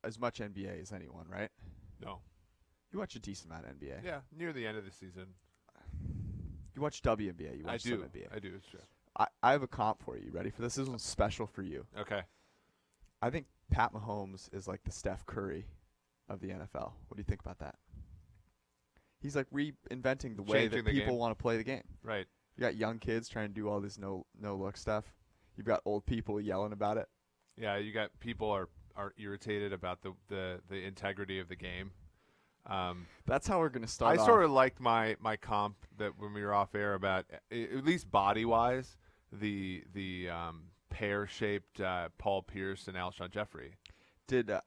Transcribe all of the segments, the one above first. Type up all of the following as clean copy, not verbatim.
As much NBA as anyone, right? No. You watch a decent amount of NBA. Yeah, near the end of the season. You watch WNBA. You watch some NBA. I do. It's true. I have a comp for you. Ready for this? This one's special for you. Okay. I think Pat Mahomes is like the Steph Curry of the NFL. What do you think about that? He's like reinventing the way that people want to play the game. Right. You got young kids trying to do all this no look stuff. You've got old people yelling about it. Yeah, you got people are irritated about the integrity of the game. That's how we're going to start. I sort of liked my comp that when we were off air about, at least body wise, the pear shaped Paul Pierce and Alshon Jeffrey.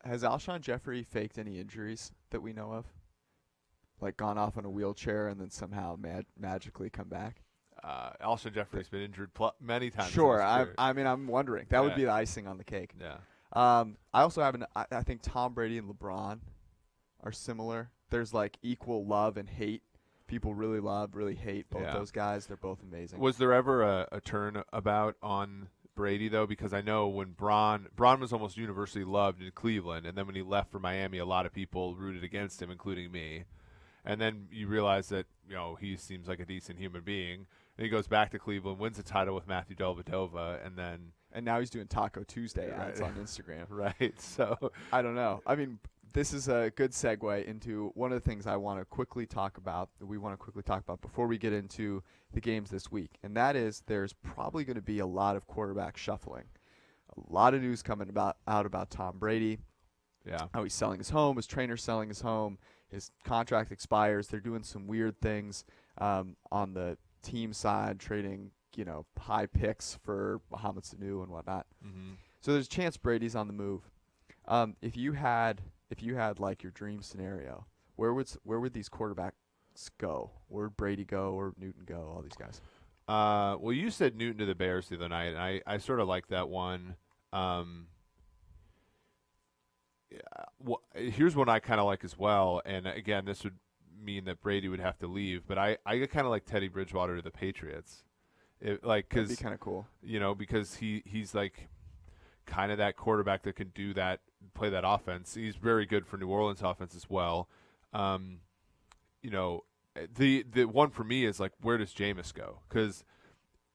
Has Alshon Jeffrey faked any injuries that we know of? Like gone off on a wheelchair and then somehow magically come back? Alshon Jeffrey's been injured many times. Sure, I'm wondering. That would be the icing on the cake. Yeah. I also have I think Tom Brady and LeBron are similar. There's like equal love and hate. People really love, really hate both those guys. They're both amazing. Was there ever a turnabout on Brady though? Because I know when Braun was almost universally loved in Cleveland, and then when he left for Miami, a lot of people rooted against him, including me. And then you realize that he seems like a decent human being. And he goes back to Cleveland, wins a title with Matthew Dellavedova, and now he's doing Taco Tuesday ads on Instagram. Right. So I don't know. I mean, this is a good segue into one of the things I want to quickly talk about. That we want to quickly talk about before we get into the games this week, and that is there's probably going to be a lot of quarterback shuffling. A lot of news coming out about Tom Brady. Yeah. How he's selling his home. His trainer's selling his home. His contract expires. They're doing some weird things on the team side, trading high picks for Mohamed Sanu and whatnot. Mm-hmm. So there's a chance Brady's on the move. If you had like your dream scenario, where would these quarterbacks go? Where would Brady go? Where would Newton go? All these guys. Well, you said Newton to the Bears the other night, and I sort of like that one. Well, here's one I kind of like as well, and again, this would mean that Brady would have to leave, but I kind of like Teddy Bridgewater to the Patriots. That'd be kind of cool. Because he's like kind of that quarterback that can do that, play that offense. He's very good for New Orleans offense as well. The one for me is like, where does Jameis go? Because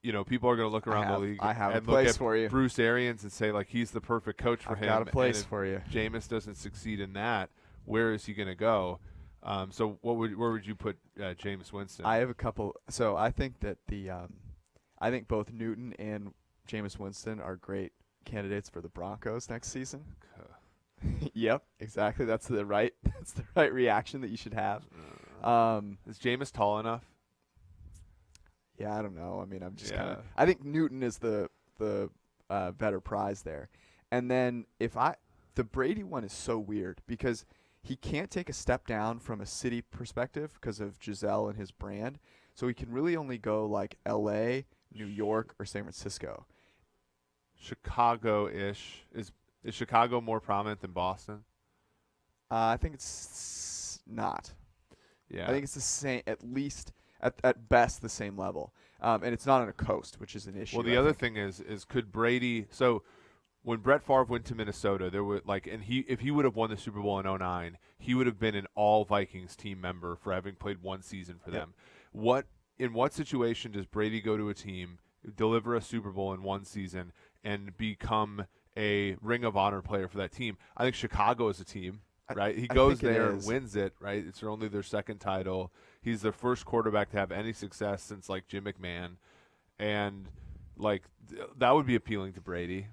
people are going to look around the league and look at for you. Bruce Arians and say like he's the perfect coach for him. Got a place for you. Jameis doesn't succeed in that. Where is he going to go? So where would you put Jameis Winston? I have a couple. So I think that I think both Newton and Jameis Winston are great candidates for the Broncos next season. Yep, exactly. That's the right reaction that you should have. Is Jameis tall enough? Yeah, I don't know. I mean, I'm just kind of. I think Newton is the better prize there. And then the Brady one is so weird because he can't take a step down from a city perspective because of Giselle and his brand. So he can really only go like L.A., New York, or San Francisco. Chicago-ish. Is Chicago more prominent than Boston? I think it's not. Yeah. I think it's the same, at least at best the same level. And it's not on a coast, which is an issue. Well, the other thing is could Brady – so when Brett Favre went to Minnesota, there were like – and if he would have won the Super Bowl in 2009, he would have been an all-Vikings team member for having played one season for them. In what situation does Brady go to a team, deliver a Super Bowl in one season, and become a Ring of Honor player for that team? I think Chicago is a team, right? He goes there and wins it, right? It's only their second title. He's the first quarterback to have any success since like Jim McMahon, and like that would be appealing to Brady.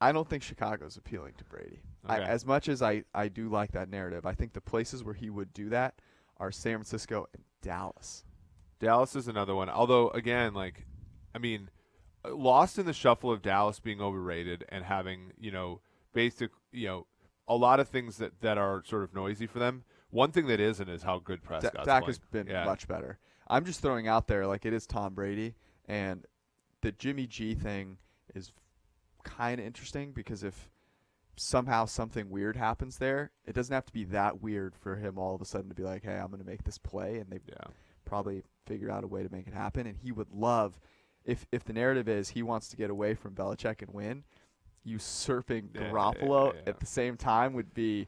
I don't think Chicago's appealing to Brady. Okay. As much as I do like that narrative, I think the places where he would do that are San Francisco and Dallas. Dallas is another one. Although, again, like, I mean, lost in the shuffle of Dallas being overrated and having, a lot of things that are sort of noisy for them. One thing that isn't is how good Prescott's Dak playing. has been much better. I'm just throwing out there, like, it is Tom Brady, and the Jimmy G thing is kind of interesting because if somehow something weird happens there, it doesn't have to be that weird for him all of a sudden to be like, hey, I'm going to make this play, and they probably figure out a way to make it happen. And he would love, if the narrative is he wants to get away from Belichick and win, usurping Garoppolo at the same time would be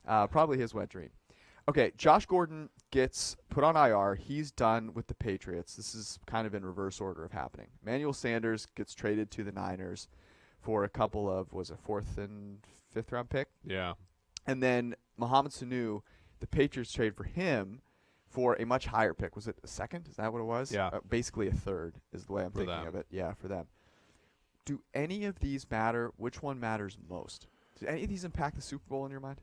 probably his wet dream. Okay, Josh Gordon gets put on IR. He's done with the Patriots. This is kind of in reverse order of happening. Emmanuel Sanders gets traded to the Niners for a couple of, was it 4th and 5th round pick? Yeah. And then Mohamed Sanu, the Patriots trade for him for a much higher pick. Was it a second? Is that what it was? Yeah. Basically a third is the way I'm thinking of it. Yeah, for them. Do any of these matter? Which one matters most? Do any of these impact the Super Bowl in your mind?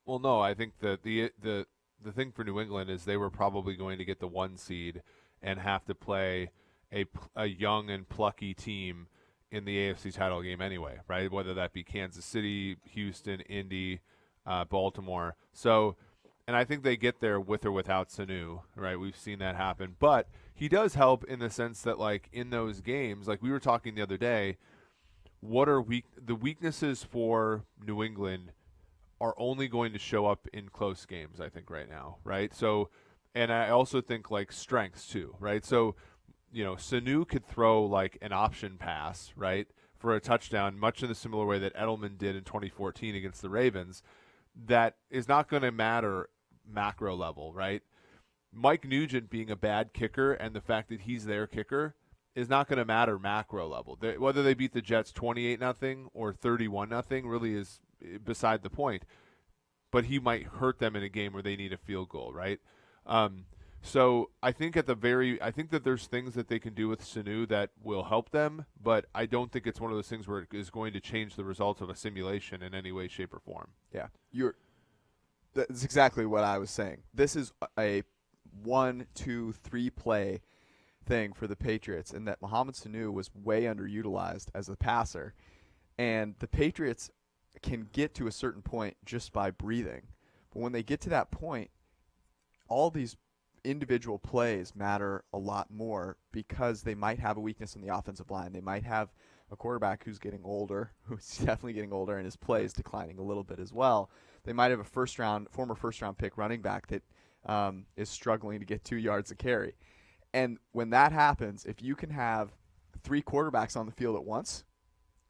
Well, no. I think that the thing for New England is they were probably going to get the 1 seed and have to play a young and plucky team in the AFC title game anyway, right? Whether that be Kansas City, Houston, Indy, Baltimore. So, and I think they get there with or without Sanu, right? We've seen that happen. But he does help in the sense that, like, in those games, like we were talking the other day, what are the weaknesses for New England are only going to show up in close games, I think, right now, right? So, and I also think, like, strengths too, right? So, Sanu could throw, like, an option pass, right, for a touchdown, much in the similar way that Edelman did in 2014 against the Ravens. That is not going to matter macro level, right? Mike Nugent being a bad kicker and the fact that he's their kicker is not going to matter macro level. Whether they beat the Jets 28-0 or 31-0 really is beside the point. But he might hurt them in a game where they need a field goal, right? So I think I think that there's things that they can do with Sanu that will help them, but I don't think it's one of those things where it is going to change the results of a simulation in any way, shape, or form. Yeah, that's exactly what I was saying. This is a 1, 2, 3 play thing for the Patriots, and that Mohamed Sanu was way underutilized as a passer, and the Patriots can get to a certain point just by breathing, but when they get to that point, all these individual plays matter a lot more because they might have a weakness in the offensive line. They might have a quarterback who's getting older, who's definitely getting older, and his play is declining a little bit as well. They might have a former first-round pick running back that is struggling to get 2 yards a carry. And when that happens, if you can have 3 quarterbacks on the field at once,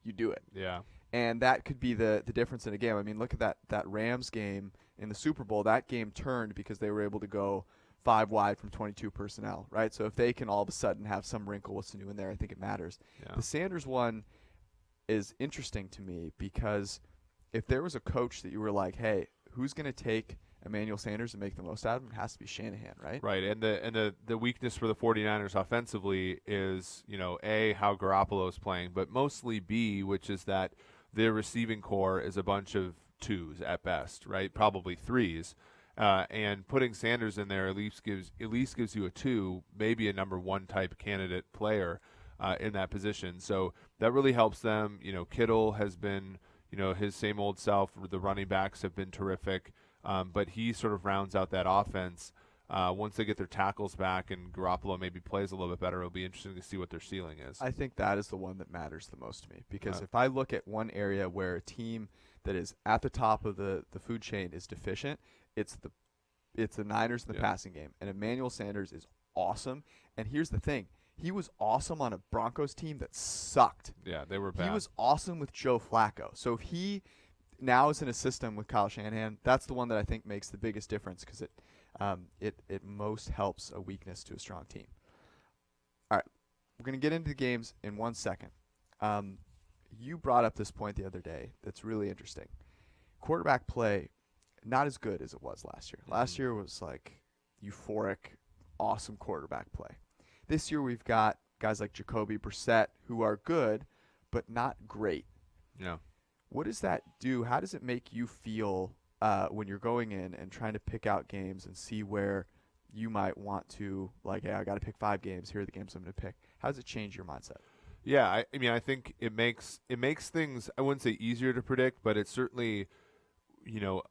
you do it. Yeah. And that could be the difference in a game. I mean, look at that Rams game in the Super Bowl. That game turned because they were able to go 5 wide from 22 personnel, right? So if they can all of a sudden have some wrinkle with Sanu in there, I think it matters. Yeah. The Sanders one is interesting to me because if there was a coach that you were like, hey, who's going to take Emmanuel Sanders and make the most out of him, it has to be Shanahan, right? Right, and the weakness for the 49ers offensively is, A, how Garoppolo is playing, but mostly B, which is that their receiving core is a bunch of twos at best, right? Probably threes. And putting Sanders in there at least gives you a 2, maybe a number 1 type candidate player in that position. So that really helps them. Kittle has been, his same old self. The running backs have been terrific. But he sort of rounds out that offense. Once they get their tackles back and Garoppolo maybe plays a little bit better, it'll be interesting to see what their ceiling is. I think that is the one that matters the most to me, because if I look at one area where a team that is at the top of the food chain is deficient, it's the Niners in the passing game. And Emmanuel Sanders is awesome. And here's the thing. He was awesome on a Broncos team that sucked. Yeah, they were bad. He was awesome with Joe Flacco. So if he now is in a system with Kyle Shanahan, that's the one that I think makes the biggest difference, because it most helps a weakness to a strong team. All right, we're going to get into the games in 1 second. You brought up this point the other day that's really interesting. Quarterback play, not as good as it was last year. Last year was like euphoric, awesome quarterback play. This year we've got guys like Jacoby Brissett who are good, but not great. Yeah. What does that do? How does it make you feel when you're going in and trying to pick out games and see where you might want to, like, hey, I got to pick 5 games. Here are the games I'm going to pick. How does it change your mindset? Yeah, I mean, I think it makes things, I wouldn't say easier to predict, but it's certainly,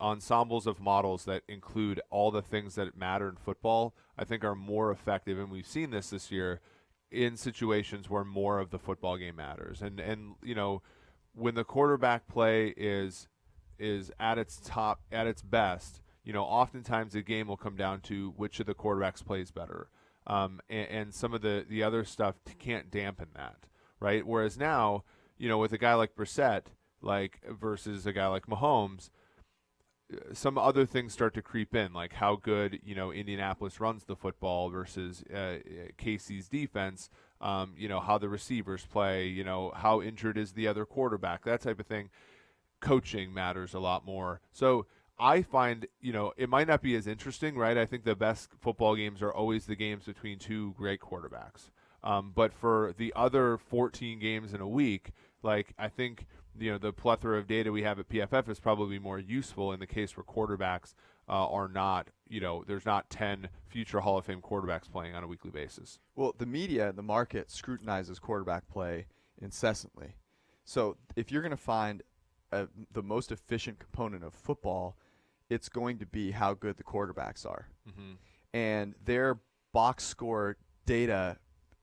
ensembles of models that include all the things that matter in football, I think are more effective. And we've seen this year in situations where more of the football game matters. And when the quarterback play is at its top, at its best, oftentimes the game will come down to which of the quarterbacks plays better. And some of the other stuff can't dampen that, right? Whereas now, with a guy like Brissett, versus a guy like Mahomes, some other things start to creep in, like how good, Indianapolis runs the football versus KC's defense, how the receivers play, how injured is the other quarterback, that type of thing. Coaching matters a lot more. So I find, it might not be as interesting, right? I think the best football games are always the games between 2 great quarterbacks. But for the other 14 games in a week, I think, the plethora of data we have at PFF is probably more useful in the case where quarterbacks are not, there's not 10 future Hall of Fame quarterbacks playing on a weekly basis. Well, the media, the market scrutinizes quarterback play incessantly. So if you're going to find the most efficient component of football, it's going to be how good the quarterbacks are. Mm-hmm. And their box score data,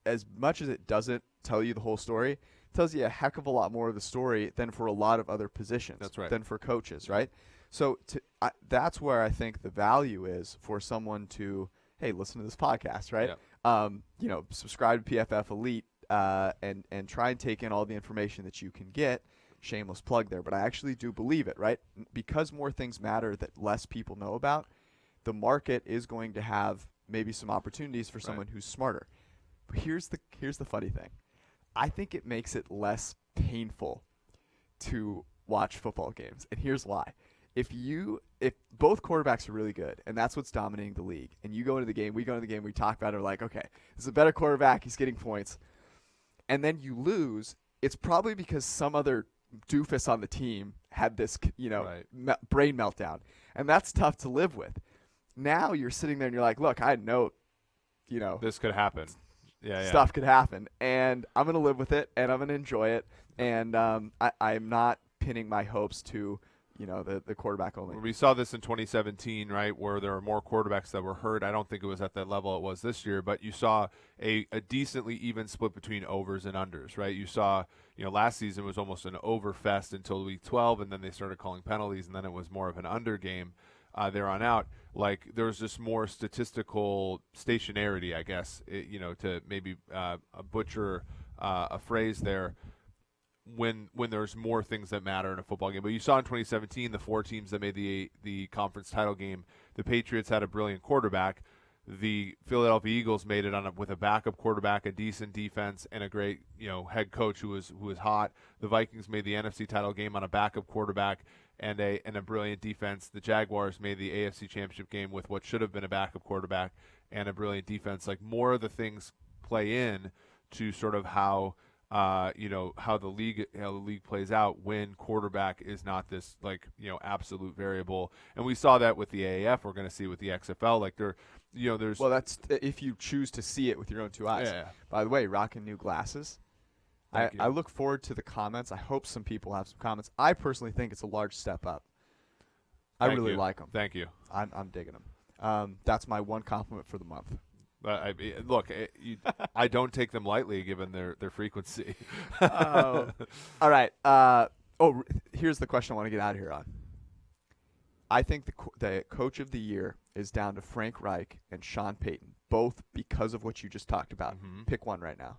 as much as it doesn't tell you the whole story, tells you a heck of a lot more of the story than for a lot of other positions. That's right. Than for coaches, right? So that's where I think the value is for someone to, hey, listen to this podcast, right? Yeah. Subscribe to PFF Elite and try and take in all the information that you can get. Shameless plug there, but I actually do believe it, right? Because more things matter that less people know about, the market is going to have maybe some opportunities for someone who's smarter. But here's the funny thing. I think it makes it less painful to watch football games, and here's why. If both quarterbacks are really good, and that's what's dominating the league, and you go into the game, we go into the game, we talk about it, we're like, okay, this is a better quarterback, he's getting points, and then you lose, it's probably because some other doofus on the team had this, brain meltdown, and that's tough to live with. Now you're sitting there and you're like, look, I know, this could happen. Stuff could happen, and I'm going to live with it, and I'm going to enjoy it, and I'm not pinning my hopes to, the quarterback only. We saw this in 2017, right, where there were more quarterbacks that were hurt. I don't think it was at that level it was this year, but you saw a decently even split between overs and unders, right? You saw, last season was almost an over fest until week 12, and then they started calling penalties, and then it was more of an under game there on out. There was just more statistical stationarity, I guess, to maybe butcher a phrase there, when there's more things that matter in a football game. But you saw in 2017, the 4 teams that made the conference title game, the Patriots had a brilliant quarterback. the Philadelphia Eagles made it with a backup quarterback, a decent defense, and a great head coach who was hot. The Vikings made the NFC title game on a backup quarterback and a brilliant defense. The Jaguars made the AFC Championship game with what should have been a backup quarterback and a brilliant defense. Like, more of the things play in to sort of how the league plays out when quarterback is not this absolute variable. And we saw that with the AAF. We're going to see it with the XFL. Like, there's that's if you choose to see it with your own two eyes. Yeah. By the way, rocking new glasses. I look forward to the comments. I hope some people have some comments. I personally think it's a large step up. I really like them. Thank you. I'm digging them. That's my one compliment for the month. I don't take them lightly given their frequency. All right. Here's the question I want to get out of here on. I think the coach of the year is down to Frank Reich and Sean Payton, both because of what you just talked about. Mm-hmm. Pick one right now.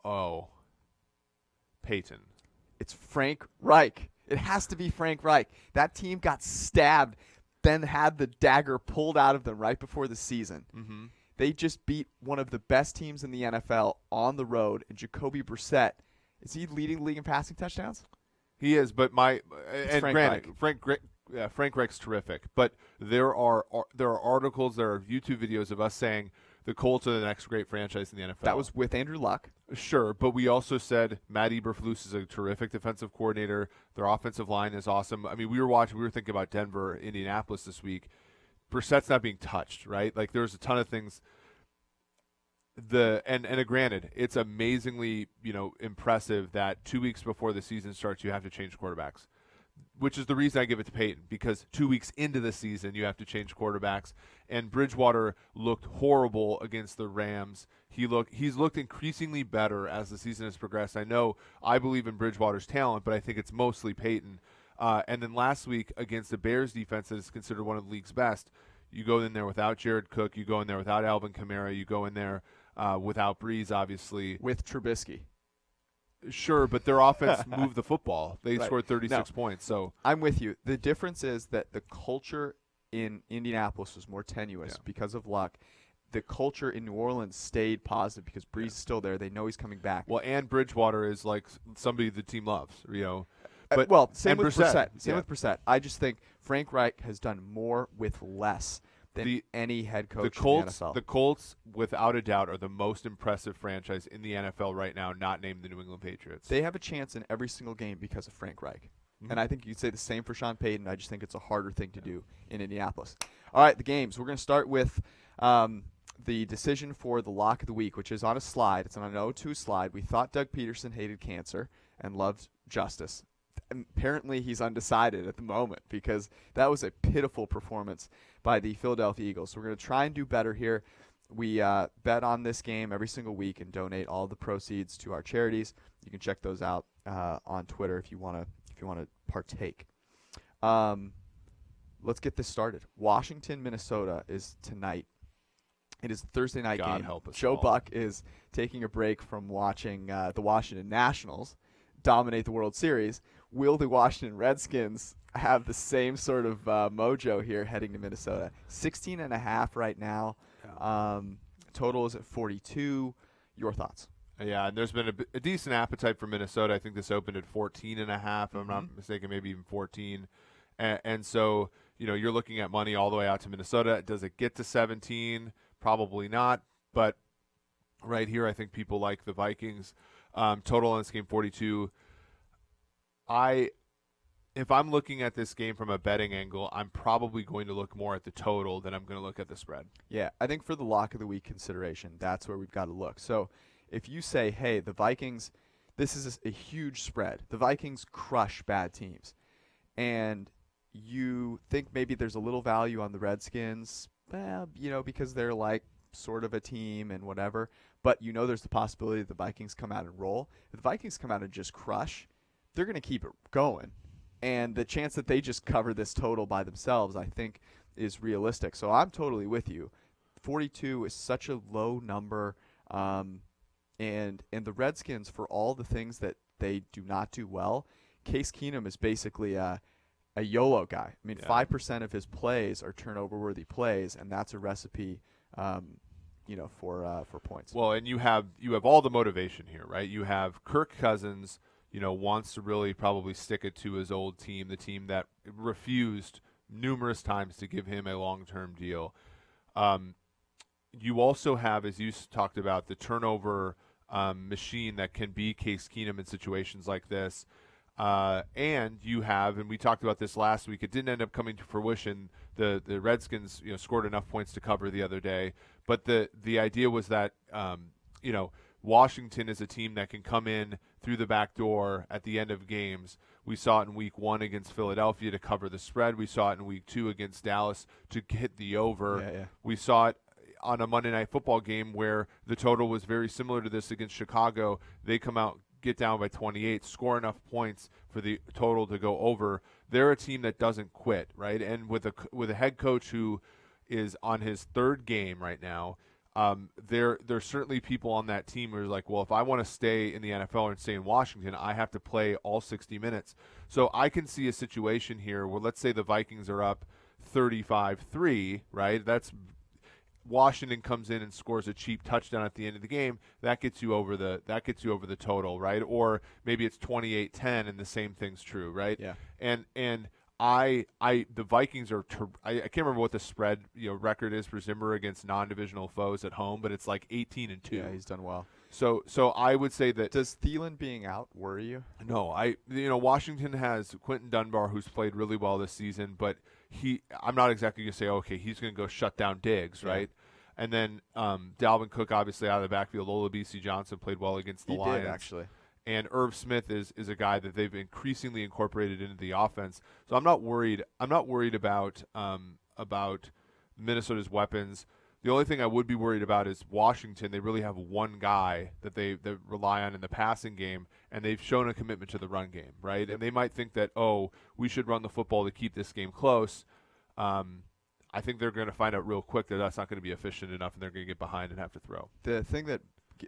Oh, Payton. It's Frank Reich. It has to be Frank Reich. That team got stabbed, then had the dagger pulled out of them right before the season. Mm-hmm. They just beat one of the best teams in the NFL on the road, and Jacoby Brissett. Is he leading the league in passing touchdowns? He is, but Frank Reich's terrific. But there are articles, there are YouTube videos of us saying the Colts are the next great franchise in the NFL. That was with Andrew Luck. Sure, but we also said Matt Eberflus is a terrific defensive coordinator. Their offensive line is awesome. I mean, we were thinking about Denver, Indianapolis this week. Brissett's not being touched, right? Like, there's a ton of things. Granted, it's amazingly impressive that 2 weeks before the season starts you have to change quarterbacks, which is the reason I give it to Peyton, because 2 weeks into the season you have to change quarterbacks. And Bridgewater looked horrible against the Rams. He's looked increasingly better as the season has progressed. I believe in Bridgewater's talent, but I think it's mostly Peyton. And then last week against the Bears defense that is considered one of the league's best, you go in there without Jared Cook, you go in there without Alvin Kamara, you go in there without Breeze, obviously. With Trubisky. Sure, but their offense moved the football. They Right. scored 36 points. So I'm with you. The difference is that the culture in Indianapolis was more tenuous because of Luck. The culture in New Orleans stayed positive because Breeze is still there. They know he's coming back. Well, and Bridgewater is like somebody the team loves, But same with Brissett. With Brissett. I just think Frank Reich has done more with less than any head coach in the NFL. The Colts, without a doubt, are the most impressive franchise in the NFL right now, not named the New England Patriots. They have a chance in every single game because of Frank Reich. Mm-hmm. And I think you'd say the same for Sean Payton. I just think it's a harder thing to do in Indianapolis. All right, the games. We're going to start with the decision for the lock of the week, which is on a slide. It's on an 0-2 slide. We thought Doug Peterson hated cancer and loved justice. Apparently he's undecided at the moment because that was a pitiful performance by the Philadelphia Eagles. So we're going to try and do better here. We bet on this game every single week and donate all the proceeds to our charities. You can check those out on Twitter if you want to partake. Let's get this started. Washington, Minnesota is tonight. It is a Thursday night God game. help us Joe all. Buck is taking a break from watching the Washington Nationals dominate the World Series. Will the Washington Redskins have the same sort of mojo here heading to Minnesota? 16.5 right now. Yeah. Total is at 42. Your thoughts? Yeah, and there's been a decent appetite for Minnesota. I think this opened at 14.5, if I'm not mistaken, maybe even 14. And so, you're looking at money all the way out to Minnesota. Does it get to 17? Probably not. But right here, I think people like the Vikings. Total on this game, 42. If I'm looking at this game from a betting angle, I'm probably going to look more at the total than I'm going to look at the spread. Yeah, I think for the lock of the week consideration, that's where we've got to look. So if you say, hey, the Vikings, this is a huge spread. The Vikings crush bad teams. And you think maybe there's a little value on the Redskins, because they're like sort of a team and whatever. But there's the possibility that the Vikings come out and roll. If the Vikings come out and just crush, they're going to keep it going. And the chance that they just cover this total by themselves, I think, is realistic. So I'm totally with you. 42 is such a low number. And the Redskins, for all the things that they do not do well, Case Keenum is basically a YOLO guy. I mean, Yeah. 5% of his plays are turnover-worthy plays, and that's a recipe, for points. Well, and you have all the motivation here, right? You have Kirk Cousins, wants to really probably stick it to his old team, the team that refused numerous times to give him a long-term deal. You also have, as you talked about, the turnover machine that can be Case Keenum in situations like this. And you have, and we talked about this last week, it didn't end up coming to fruition. The Redskins, scored enough points to cover the other day. But the idea was that, Washington is a team that can come in through the back door at the end of games. We saw it in week 1 against Philadelphia to cover the spread. We saw it in week 2 against Dallas to hit the over. Yeah. We saw it on a Monday Night Football game where the total was very similar to this against Chicago. They come out, get down by 28, score enough points for the total to go over. They're a team that doesn't quit, right? And with a head coach who is on his 3rd game right now, there's certainly people on that team who are like, well, if I want to stay in the NFL and stay in Washington, I have to play all 60 minutes. So I can see a situation here where, let's say the Vikings are up 35-3, right? That's Washington comes in and scores a cheap touchdown at the end of the game. That gets you over the total, right? Or maybe it's 28-10 and the same thing's true, right? Yeah. And the Vikings are I can't remember what the spread record is for Zimmer against non-divisional foes at home, but it's like 18-2. Yeah, he's done well. So I would say that. Does Thielen being out worry you? No, Washington has Quentin Dunbar, who's played really well this season, but I'm not exactly going to say, okay, he's going to go shut down Diggs, right? And then Dalvin Cook, obviously out of the backfield. Olabisi Johnson played well against the Lions. He did, actually. And Irv Smith is a guy that they've increasingly incorporated into the offense. So I'm not worried. I'm not worried about Minnesota's weapons. The only thing I would be worried about is Washington. They really have one guy that they rely on in the passing game, and they've shown a commitment to the run game, right? And they might think that, we should run the football to keep this game close. I think they're going to find out real quick that that's not going to be efficient enough, and they're going to get behind and have to throw. The thing that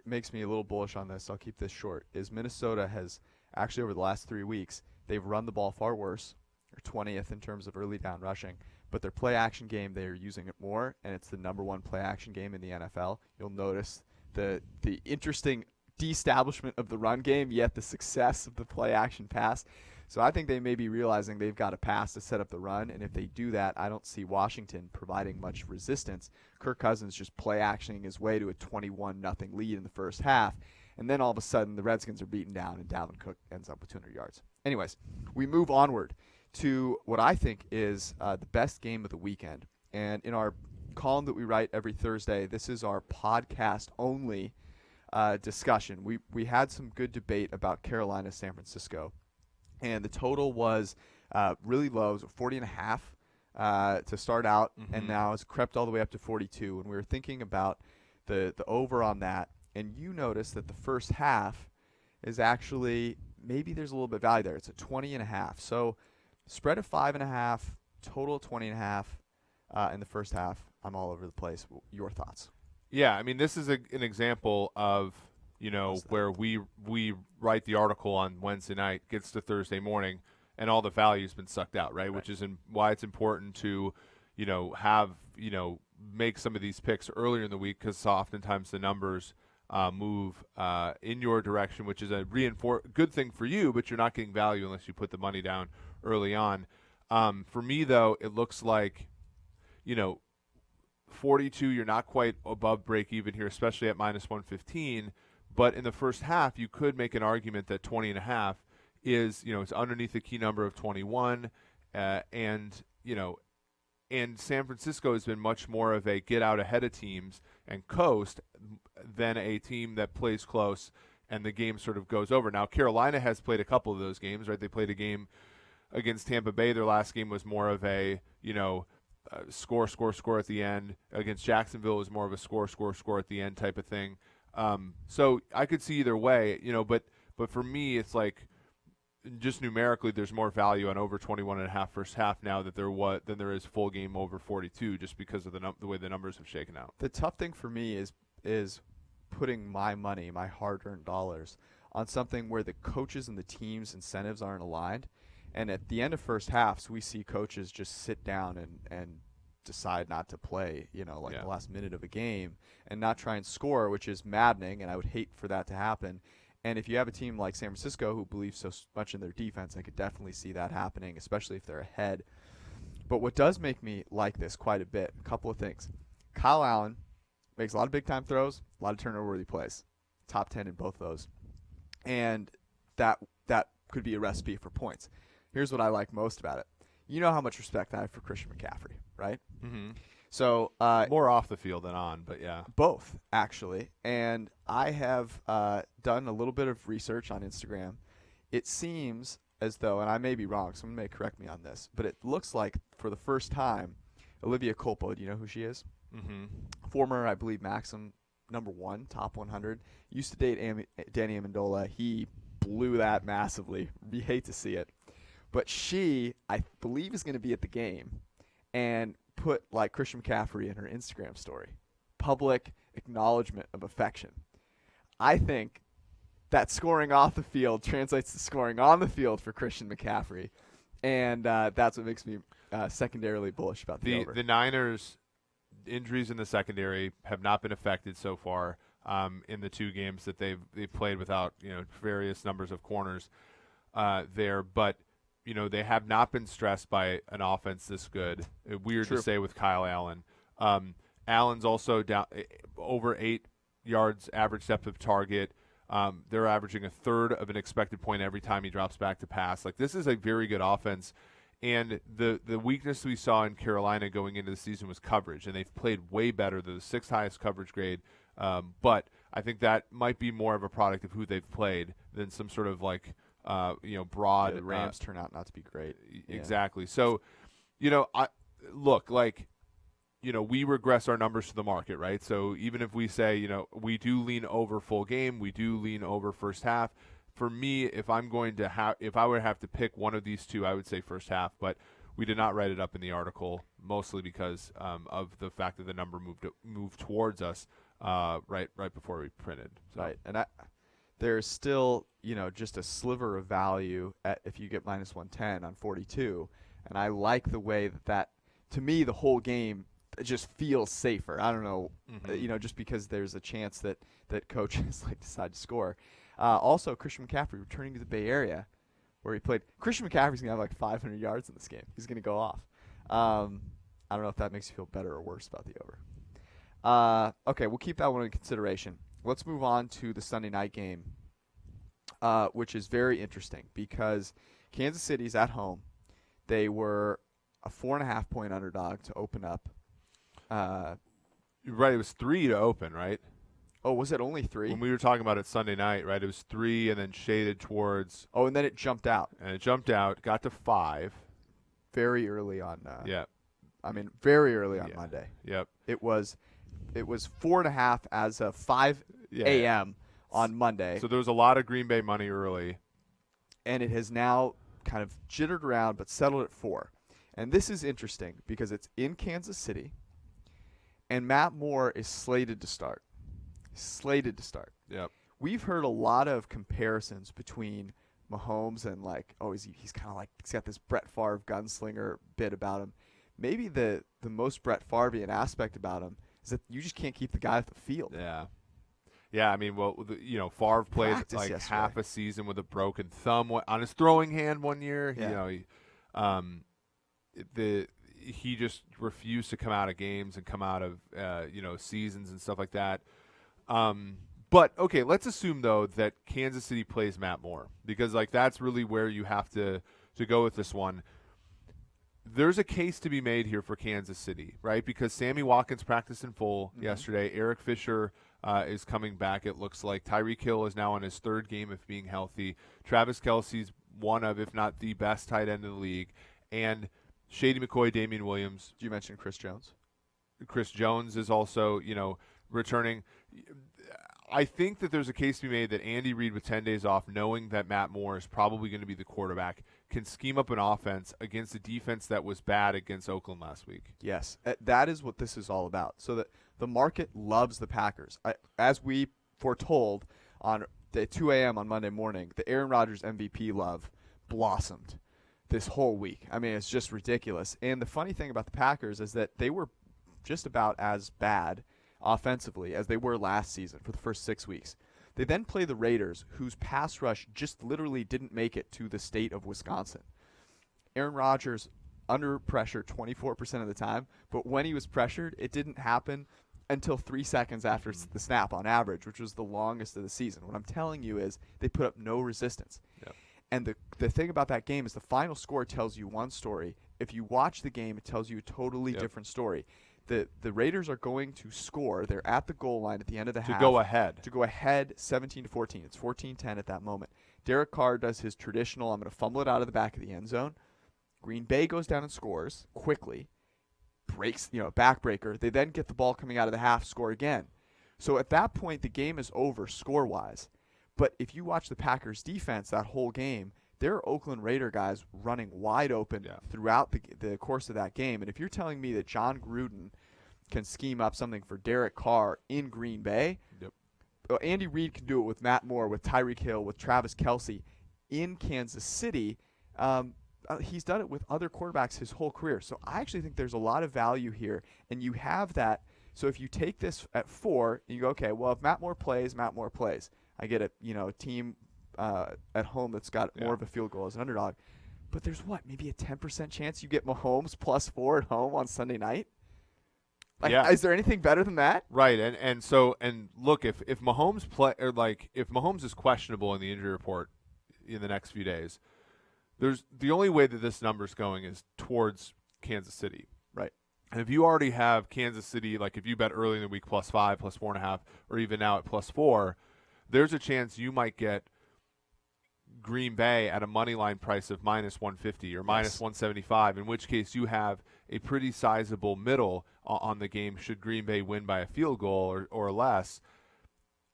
makes me a little bullish on this, I'll keep this short, is Minnesota has actually over the last 3 weeks, they've run the ball far worse. They're 20th in terms of early down rushing. But their play-action game, they are using it more, and it's the number 1 play-action game in the NFL. You'll notice the interesting de-establishment of the run game, yet the success of the play-action pass. So I think they may be realizing they've got a pass to set up the run, and if they do that, I don't see Washington providing much resistance. Kirk Cousins just play-actioning his way to a 21-0 lead in the first half, and then all of a sudden the Redskins are beaten down, and Dalvin Cook ends up with 200 yards. Anyways, we move onward to what I think is the best game of the weekend. And in our column that we write every Thursday, this is our podcast-only discussion. We had some good debate about Carolina, San Francisco, and the total was really low. It was 40.5 to start out, and now it's crept all the way up to 42. And we were thinking about the over on that, and you notice that the first half is actually maybe there's a little bit of value there. It's a 20.5. So spread of 5.5, total 20.5 in the first half. I'm all over the place. Your thoughts? Yeah, I mean, this is an example of, where we write the article on Wednesday night, gets to Thursday morning, and all the value's been sucked out, right? Which is why it's important to, make some of these picks earlier in the week, because oftentimes the numbers move in your direction, which is a good thing for you, but you're not getting value unless you put the money down early on. For me, though, it looks like, 42, you're not quite above break even here, especially at minus 115. But in the first half, you could make an argument that 20.5 is, it's underneath the key number of 21. And San Francisco has been much more of a get out ahead of teams and coast than a team that plays close and the game sort of goes over. Now, Carolina has played a couple of those games, right? They played a game against Tampa Bay. Their last game was more of a, score at the end. Against Jacksonville, it was more of a score at the end type of thing. So I could see either way, but for me, it's like just numerically, there's more value on over 21.5 first half now that than there is full game over 42, just because of the way the numbers have shaken out. The tough thing for me is putting my money, my hard-earned dollars, on something where the coaches and the team's incentives aren't aligned. And at the end of first halves, we see coaches just sit down and decide not to play, like the last minute of a game and not try and score, which is maddening, and I would hate for that to happen. And if you have a team like San Francisco who believes so much in their defense, I could definitely see that happening, especially if they're ahead. But what does make me like this quite a bit, a couple of things. Kyle Allen makes a lot of big-time throws, a lot of turnover-worthy plays. Top 10 in both of those. And that could be a recipe for points. Here's what I like most about it. You know how much respect I have for Christian McCaffrey, right? Mm-hmm. So more off the field than on, but yeah. Both, actually. And I have done a little bit of research on Instagram. It seems as though, and I may be wrong, someone may correct me on this, but it looks like for the first time, Olivia Culpo, do you know who she is? Mm-hmm. Former, I believe, Maxim #1, top 100. Used to date Danny Amendola. He blew that massively. You hate to see it. But she, I believe, is going to be at the game and put like Christian McCaffrey in her Instagram story. Public acknowledgement of affection. I think that scoring off the field translates to scoring on the field for Christian McCaffrey. And that's what makes me secondarily bullish about the over. The Niners' injuries in the secondary have not been affected so far in the 2 games that they've played without various numbers of corners there. But they have not been stressed by an offense this good. Weird True. to say with Kyle Allen. Allen's also down over 8 yards average depth of target. They're averaging a third of an expected point every time he drops back to pass. Like, this is a very good offense. And the weakness we saw in Carolina going into the season was coverage, and they've played way better. They're the 6th highest coverage grade. But I think that might be more of a product of who they've played than some sort of broad. The Rams turn out not to be great. Exactly. So, we regress our numbers to the market, right? So even if we say, we do lean over full game, we do lean over first half. For me, if I would have to pick one of these two, I would say first half. But we did not write it up in the article, mostly because of the fact that the number moved towards us right before we printed. So. Right, and there's still just a sliver of value if you get -110 on 42, and I like the way that to me the whole game just feels safer. I don't know, just because there's a chance that coaches decide to score. Also, Christian McCaffrey returning to the Bay Area, where he played. Christian McCaffrey's gonna have 500 yards in this game. He's gonna go off. I don't know if that makes you feel better or worse about the over. Okay, we'll keep that one in consideration. Let's move on to the Sunday night game, which is very interesting because Kansas City's at home. They were a 4.5-point underdog to open up. Right, it was 3 to open, right? Oh, was it only 3? When we were talking about it Sunday night, right, it was 3 and then shaded towards. Oh, and then it jumped out. And it jumped out, got to 5. Very early on. Yeah. Very early on Monday. Yep. It was 4.5 as of 5 a.m. on Monday. So there was a lot of Green Bay money early. And it has now kind of jittered around but settled at 4. And this is interesting because it's in Kansas City. And Matt Moore is slated to start. Yep. We've heard a lot of comparisons between Mahomes and he's kind of he's got this Brett Favre gunslinger bit about him. Maybe the most Brett Favrean aspect about him is that you just can't keep the guy off the field. Yeah. Yeah, Favre played yesterday. half a season with a broken thumb on his throwing hand one year. Yeah. He just refused to come out of games and come out of seasons and stuff like that. But okay, let's assume though that Kansas City plays Matt Moore because that's really where you have to go with this one. There's a case to be made here for Kansas City, right? Because Sammy Watkins practiced in full yesterday. Eric Fisher is coming back, it looks like. Tyreek Hill is now on his 3rd game of being healthy. Travis Kelce's one of, if not the best tight end in the league. And Shady McCoy, Damian Williams. Did you mention Chris Jones? Chris Jones is also, returning. I think that there's a case to be made that Andy Reid, with 10 days off, knowing that Matt Moore is probably going to be the quarterback, can scheme up an offense against a defense that was bad against Oakland last week. Yes, that is what this is all about. So that the market loves the Packers. As we foretold on the 2 a.m. on Monday morning, the Aaron Rodgers MVP love blossomed. this whole week. I mean, it's just ridiculous. And the funny thing about the Packers is that they were just about as bad offensively as they were last season for the first 6 weeks. They then play the Raiders, whose pass rush just literally didn't make it to the state of Wisconsin. Aaron Rodgers under pressure 24% of the time, but when he was pressured, it didn't happen until 3 seconds after the snap on average, which was the longest of the season. What I'm telling you is they put up no resistance. Yep. And the thing about that game is the final score tells you one story. If you watch the game, it tells you a totally different story. The Raiders are going to score. They're at the goal line at the end of the half. To go ahead. 17-14. It's 14-10 at that moment. Derek Carr does his traditional, I'm going to fumble it out of the back of the end zone. Green Bay goes down and scores quickly. Breaks, backbreaker. They then get the ball coming out of the half, score again. So at that point, the game is over score-wise. But if you watch the Packers defense that whole game, there are Oakland Raider guys running wide open throughout the course of that game. And if you're telling me that John Gruden can scheme up something for Derek Carr in Green Bay, Andy Reid can do it with Matt Moore, with Tyreek Hill, with Travis Kelce in Kansas City. He's done it with other quarterbacks his whole career. So I actually think there's a lot of value here. And you have that. So if you take this at 4, and you go, okay, well, if Matt Moore plays, Matt Moore plays. I get a team at home that's got more of a field goal as an underdog. But there's maybe a 10% chance you get Mahomes +4 at home on Sunday night? Is there anything better than that? Right. And look, if Mahomes if Mahomes is questionable in the injury report in the next few days, there's the only way that this number's going is towards Kansas City. Right. And if you already have Kansas City, like if you bet early in the week +5, +4.5, or even now at +4, there's a chance you might get Green Bay at a money line price of -150 or -175, in which case you have a pretty sizable middle on the game should Green Bay win by a field goal or less.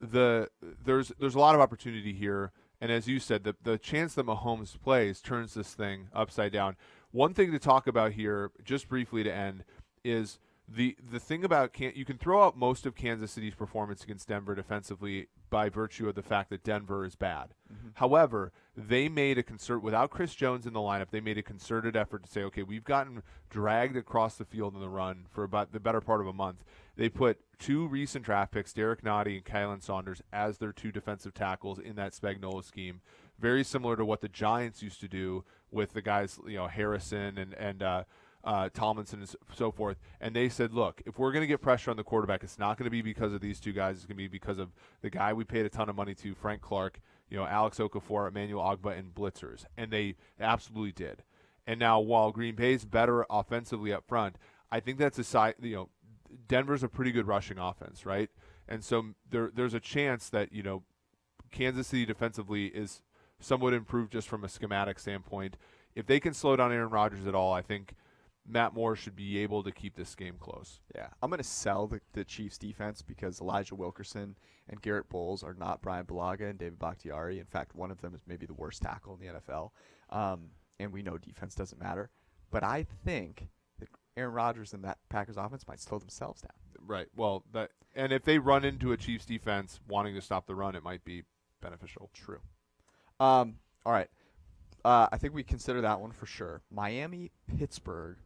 There's a lot of opportunity here, and as you said, the chance that Mahomes plays turns this thing upside down. One thing to talk about here, just briefly to end, is the thing about you can throw out most of Kansas City's performance against Denver defensively by virtue of the fact that Denver is bad. Mm-hmm. However, they made without Chris Jones in the lineup, they made a concerted effort to say, okay, we've gotten dragged across the field in the run for about the better part of a month. They put 2 recent draft picks, Derek Nottie and Kylan Saunders, as their 2 defensive tackles in that Spagnuolo scheme. Very similar to what the Giants used to do with the guys, Harrison and Tomlinson and so forth. And they said, look, if we're going to get pressure on the quarterback, it's not going to be because of these 2 guys. It's going to be because of the guy we paid a ton of money to, Frank Clark, Alex Okafor, Emmanuel Ogbah, and blitzers. And they absolutely did. And now while Green Bay's better offensively up front, I think that's a side, Denver's a pretty good rushing offense, right? And so there's a chance that, Kansas City defensively is somewhat improved just from a schematic standpoint. If they can slow down Aaron Rodgers at all, I think Matt Moore should be able to keep this game close. Yeah, I'm going to sell the Chiefs defense because Elijah Wilkerson and Garrett Bowles are not Brian Bulaga and David Bakhtiari. In fact, one of them is maybe the worst tackle in the NFL. And we know defense doesn't matter. But I think that Aaron Rodgers and that Packers offense might slow themselves down. Right. Well, and if they run into a Chiefs defense wanting to stop the run, it might be beneficial. True. All right. I think we consider that one for sure. Miami-Pittsburgh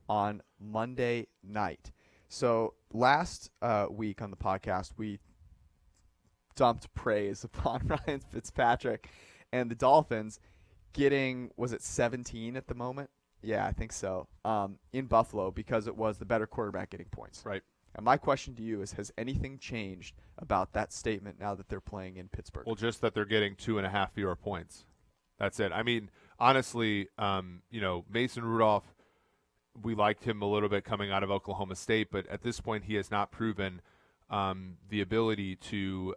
on Monday night. So last week on the podcast, we dumped praise upon Ryan Fitzpatrick and the Dolphins getting, was it 17 at the moment? Yeah, I think so, in Buffalo because it was the better quarterback getting points. Right. And my question to you is, has anything changed about that statement now that they're playing in Pittsburgh? Well, just that they're getting 2.5 fewer points. That's it. I mean, honestly, Mason Rudolph, we liked him a little bit coming out of Oklahoma State, but at this point he has not proven the ability to,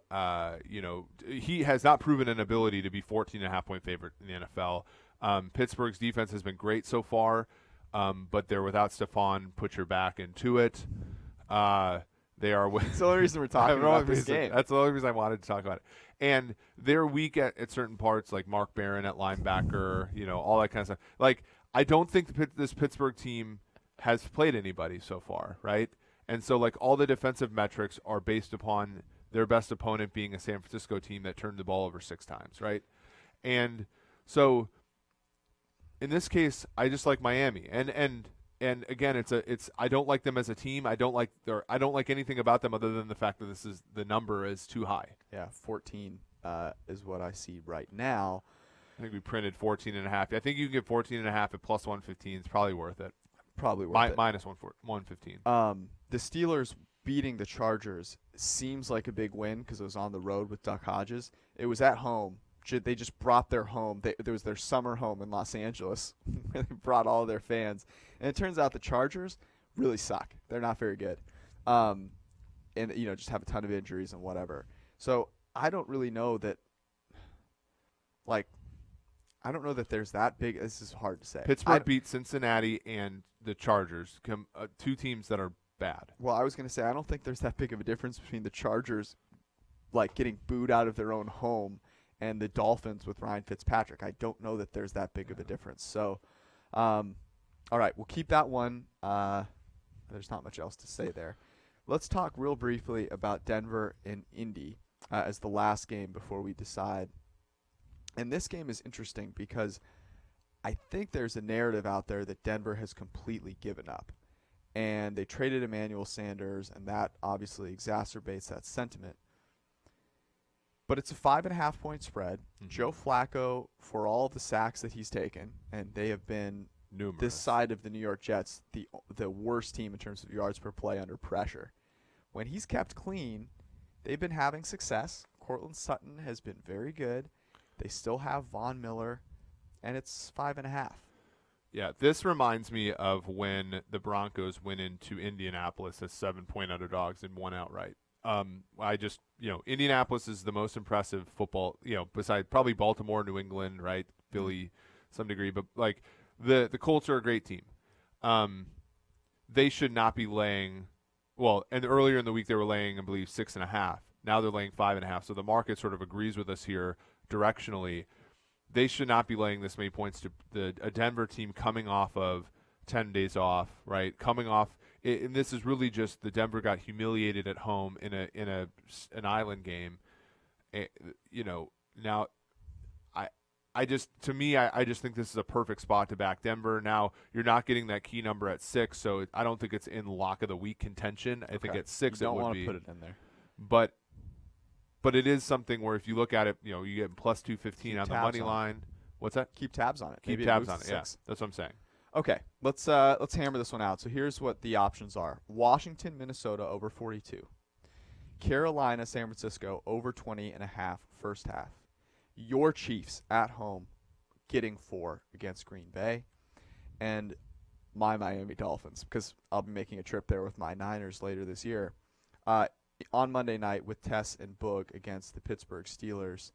he has not proven an ability to be 14.5-point favorite in the NFL. Pittsburgh's defense has been great so far, but they're without Stephon. Put your back into it. They are. That's the only reason we're talking about this game. That's the only reason I wanted to talk about it. And they're weak at certain parts, like Mark Barron at linebacker, all that kind of stuff. Like, I don't think this Pittsburgh team has played anybody so far, right? And so, like, all the defensive metrics are based upon their best opponent being a San Francisco team that turned the ball over 6 times, right? And so in this case, I just like Miami, and again, I don't like them as a team. I don't like anything about them other than the fact that the number is too high. Yeah, 14 is what I see right now. I think we printed 14.5. I think you can get 14.5 at plus 115. It's probably worth it. Probably worth it. Minus 115. The Steelers beating the Chargers seems like a big win because it was on the road with Duck Hodges. It was at home. They just brought their home. There was their summer home in Los Angeles where they brought all their fans. And it turns out the Chargers really suck. They're not very good. And, just have a ton of injuries and whatever. So I don't really know that, I don't know that there's that big. This is hard to say. Pittsburgh beat Cincinnati and the Chargers, two teams that are bad. Well, I was going to say, I don't think there's that big of a difference between the Chargers, getting booed out of their own home, and the Dolphins with Ryan Fitzpatrick. I don't know that there's that big of a difference. So, all right, we'll keep that one. There's not much else to say there. Let's talk real briefly about Denver and Indy as the last game before we decide. And this game is interesting because I think there's a narrative out there that Denver has completely given up. And they traded Emmanuel Sanders, and that obviously exacerbates that sentiment. But it's a 5.5-point spread. Mm-hmm. Joe Flacco, for all of the sacks that he's taken, and they have been numerous. This side of the New York Jets, the worst team in terms of yards per play under pressure. When he's kept clean, they've been having success. Cortland Sutton has been very good. They still have Von Miller, and it's 5.5. Yeah, this reminds me of when the Broncos went into Indianapolis as 7-point underdogs and won outright. Indianapolis is the most impressive football, besides probably Baltimore, New England, right? Philly, some degree, but the Colts are a great team. They should not be laying, and earlier in the week they were laying, I believe, 6.5. Now they're laying 5.5. So the market sort of agrees with us here directionally. They should not be laying this many points to a Denver team coming off of 10 days off, right? Coming off. And this is really just the Denver got humiliated at home in an island game. Now, I just think this is a perfect spot to back Denver. Now you're not getting that key number at 6, so I don't think it's in lock of the week contention. I think at 6 you it would be. Don't want to put it in there, but it is something where if you look at it, you get plus 215 on the money line. What's that? Keep tabs on it. Keep tabs on it. Yeah, that's what I'm saying. Okay, let's hammer this one out. So here's what the options are: Washington, Minnesota over 42, Carolina, San Francisco over 20.5 first half, your Chiefs at home getting 4 against Green Bay, and my Miami Dolphins, because I'll be making a trip there with my Niners later this year, on Monday night with Tess and Boog against the Pittsburgh Steelers,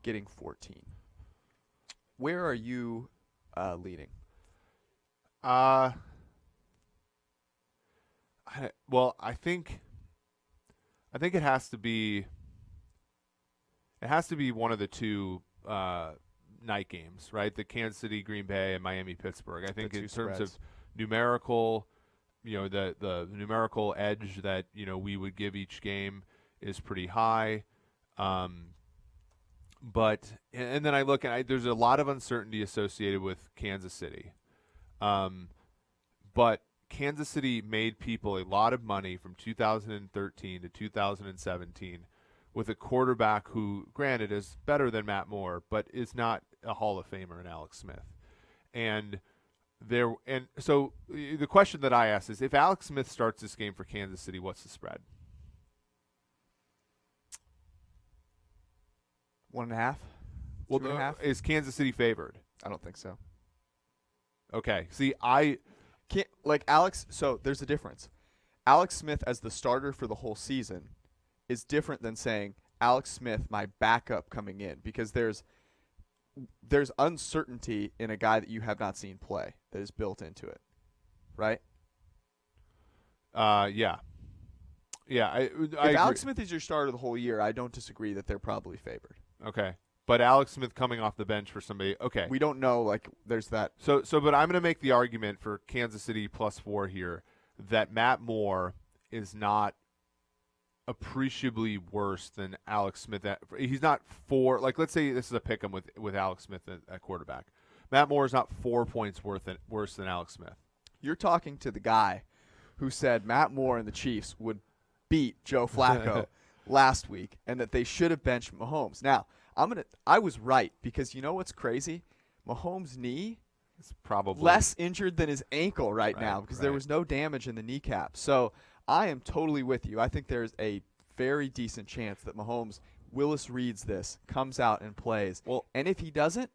getting 14. Where are you leaning? I think it has to be one of the two night games, right? The Kansas City, Green Bay, and Miami, Pittsburgh. I think in terms of numerical, the numerical edge that we would give each game is pretty high. But then I look and there's a lot of uncertainty associated with Kansas City. But Kansas City made people a lot of money from 2013 to 2017 with a quarterback who, granted, is better than Matt Moore, but is not a Hall of Famer in Alex Smith. And so the question that I ask is, if Alex Smith starts this game for Kansas City, what's the spread? 1.5. Well, 2.5. Is Kansas City favored? I don't think so. Okay. See, I can't Alex. So there's a difference. Alex Smith as the starter for the whole season is different than saying Alex Smith, my backup coming in, because there's uncertainty in a guy that you have not seen play that is built into it, right? Yeah. If Alex Smith is your starter the whole year, I don't disagree that they're probably favored. Okay. But Alex Smith coming off the bench for somebody, okay. We don't know, there's that. So, but I'm going to make the argument for Kansas City +4 here that Matt Moore is not appreciably worse than Alex Smith. He's not 4. Let's say this is a pick 'em with Alex Smith at quarterback. Matt Moore is not 4 points worse than Alex Smith. You're talking to the guy who said Matt Moore and the Chiefs would beat Joe Flacco last week and that they should have benched Mahomes. Now, I was right because you know what's crazy? Mahomes' knee is probably less injured than his ankle right now because there was no damage in the kneecap. So I am totally with you. I think there's a very decent chance that Mahomes, Willis reads this, comes out and plays. Well, and if he doesn't,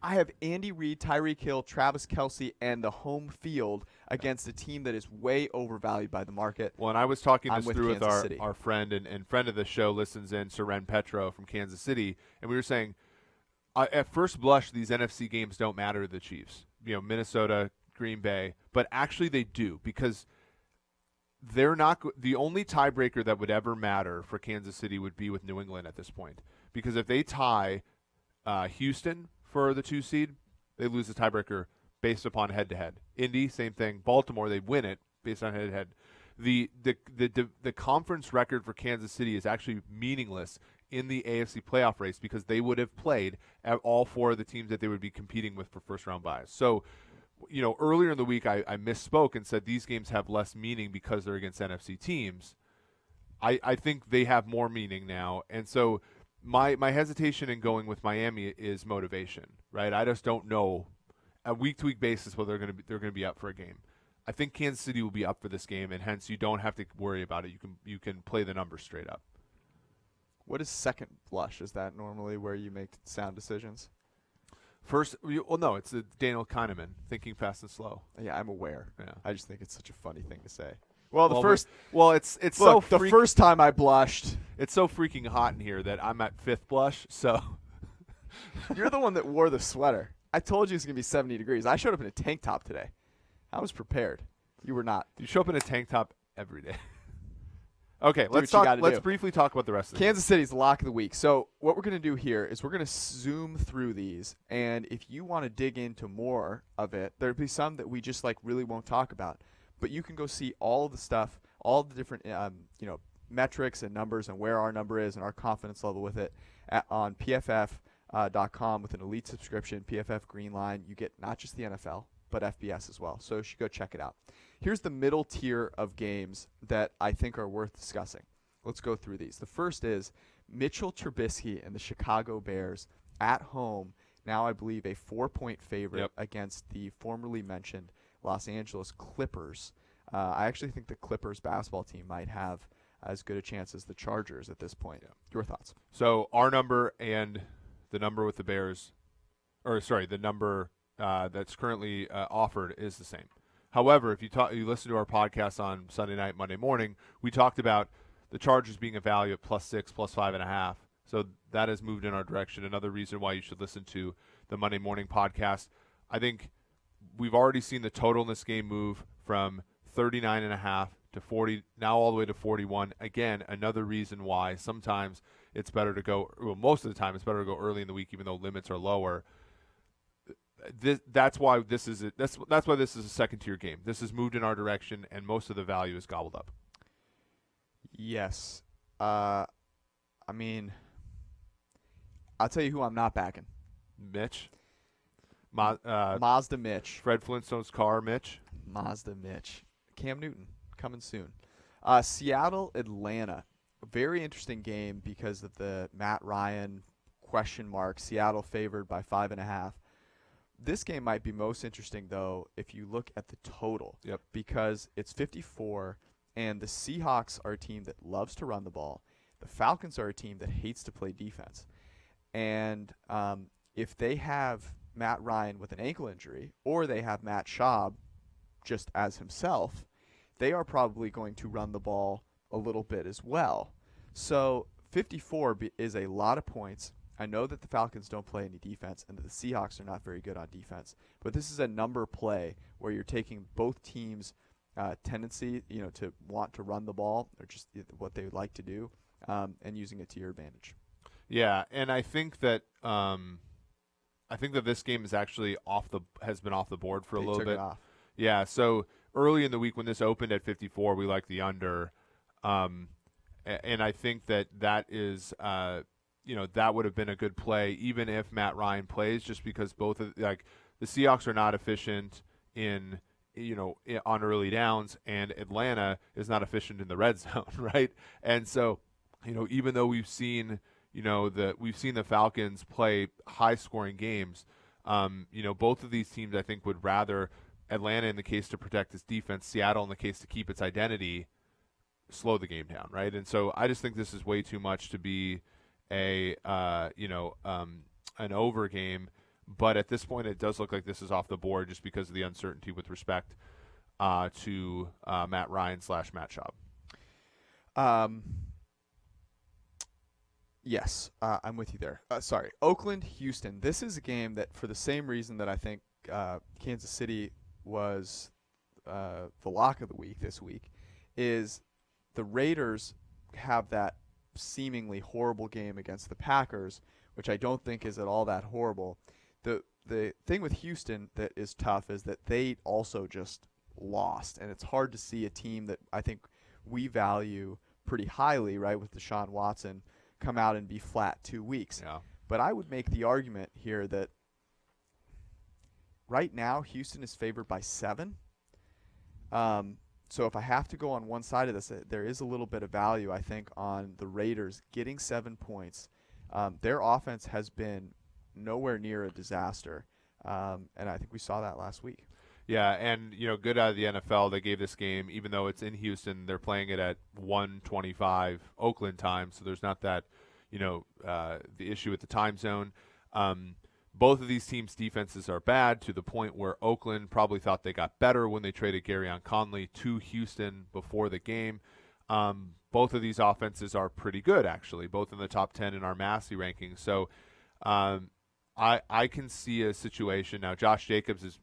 I have Andy Reid, Tyreek Hill, Travis Kelce, and the home field against a team that is way overvalued by the market. Well, and I was talking this through with Kansas City. our friend and friend of the show listens in, Seren Petro from Kansas City, and we were saying, at first blush, these NFC games don't matter to the Chiefs. Minnesota, Green Bay, but actually they do because they're not the only tiebreaker that would ever matter for Kansas City would be with New England at this point. Because if they tie Houston for the 2 seed, they lose the tiebreaker based upon head-to-head. Indy, same thing. Baltimore, they win it based on head-to-head. The conference record for Kansas City is actually meaningless in the AFC playoff race because they would have played at all 4 of the teams that they would be competing with for first-round buys. So, earlier in the week I misspoke and said these games have less meaning because they're against NFC teams. I think they have more meaning now, and so my hesitation in going with Miami is motivation, right? I just don't know a week-to-week basis whether they're going to be up for a game. I think Kansas City will be up for this game, and hence you don't have to worry about it. You can play the numbers straight up. What is second blush? Is that normally where you make sound decisions? First, no, it's the Daniel Kahneman, thinking fast and slow. Yeah, I'm aware. Yeah. I just think it's such a funny thing to say. It's look, so the first time I blushed. It's so freaking hot in here that I'm at 5th blush. So you're the one that wore the sweater. I told you it's gonna be 70 degrees. I showed up in a tank top today. I was prepared. You were not. You show up in a tank top every day. Okay, let's briefly talk about the rest of the Kansas City's the lock of the week. So what we're going to do here is we're going to zoom through these, and if you want to dig into more of it, there'll be some that we just really won't talk about. But you can go see all the stuff, all the different metrics and numbers and where our number is and our confidence level with it on PFF.com with an elite subscription, PFF Green Line. You get not just the NFL, but FBS as well. So you should go check it out. Here's the middle tier of games that I think are worth discussing. Let's go through these. The first is Mitchell Trubisky and the Chicago Bears at home. Now I believe a 4-point favorite against the formerly mentioned Los Angeles Clippers. I actually think the Clippers basketball team might have as good a chance as the Chargers at this point. Yeah. Your thoughts? So our number and the number with the Bears, the number that's currently offered is the same. However, if you listen to our podcast on Sunday night, Monday morning, we talked about the Chargers being a value at +6, +5.5. So that has moved in our direction. Another reason why you should listen to the Monday morning podcast. I think we've already seen the total in this game move from 39.5 to 40, now all the way to 41. Again, another reason why sometimes it's better to go, well, most of the time it's better to go early in the week, even though limits are lower. That's why this is a second tier game. This has moved in our direction, and most of the value is gobbled up. Yes, I mean, I'll tell you who I'm not backing. Mitch, Mazda Mitch, Fred Flintstone's car, Mitch, Mazda Mitch, Cam Newton coming soon. Seattle, Atlanta, very interesting game because of the Matt Ryan question mark. Seattle favored by 5.5. This game might be most interesting, though, if you look at the total. Yep. Because it's 54, and the Seahawks are a team that loves to run the ball. The Falcons are a team that hates to play defense. And if they have Matt Ryan with an ankle injury, or they have Matt Schaub just as himself, they are probably going to run the ball a little bit as well. So 54 is a lot of points. I know that the Falcons don't play any defense and that the Seahawks are not very good on defense, but this is a number play where you're taking both teams' tendency, to want to run the ball or just what they would like to do, and using it to your advantage. Yeah, and I think that this game is actually has been off the board for a little bit. Yeah, so early in the week when this opened at 54, we liked the under, and I think that is that would have been a good play, even if Matt Ryan plays, just because both of the Seahawks are not efficient on early downs, and Atlanta is not efficient in the red zone, right? And so, even though we've seen the Falcons play high scoring games, both of these teams I think would rather Atlanta in the case to protect its defense, Seattle in the case to keep its identity, slow the game down, right? And so I just think this is way too much to be an over game. But at this point, it does look like this is off the board just because of the uncertainty with respect to Matt Ryan / Matt Schaub. Yes, I'm with you there. Sorry, Oakland, Houston. This is a game that, for the same reason that I think Kansas City was the lock of the week this week, is the Raiders have that seemingly horrible game against the Packers, which I don't think is at all that horrible. The thing with Houston that is tough is that they also just lost, and it's hard to see a team that I think we value pretty highly, right, with Deshaun Watson, come out and be flat 2 weeks. Yeah. But I would make the argument here that right now Houston is favored by 7. So if I have to go on one side of this, there is a little bit of value, I think, on the Raiders getting 7 points. Their offense has been nowhere near a disaster, and I think we saw that last week. Yeah, and good out of the NFL, they gave this game, even though it's in Houston, they're playing it at 1:25 Oakland time, so there's not that, the issue with the time zone. Both of these teams' defenses are bad to the point where Oakland probably thought they got better when they traded Garyon Conley to Houston before the game. Both of these offenses are pretty good, actually, both in the top 10 in our Massey rankings. So I can see a situation now. Josh Jacobs is